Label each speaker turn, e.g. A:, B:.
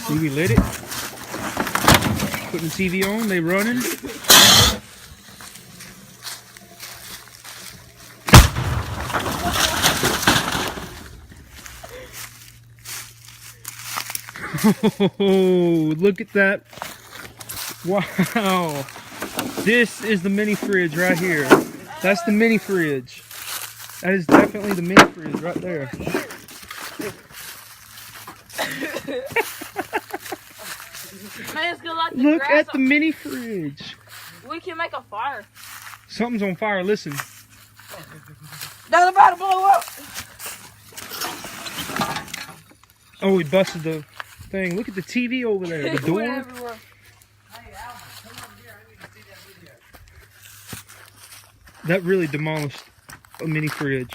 A: See, we lit it. Putting the TV on, they running. Oh, look at that. Wow. This is the mini fridge right here. That's the mini fridge. That is definitely the mini fridge right there.
B: Man, it's gonna like the
A: Look
B: grass.
A: at the mini fridge.
B: We can make a fire.
A: Something's on fire, listen.
B: That's about to blow up.
A: Oh, we busted the thing. Look at the TV over there. The door.
B: Everywhere.
C: Hey, Alvin, come over here. I need to see that video.
A: That really demolished a mini fridge.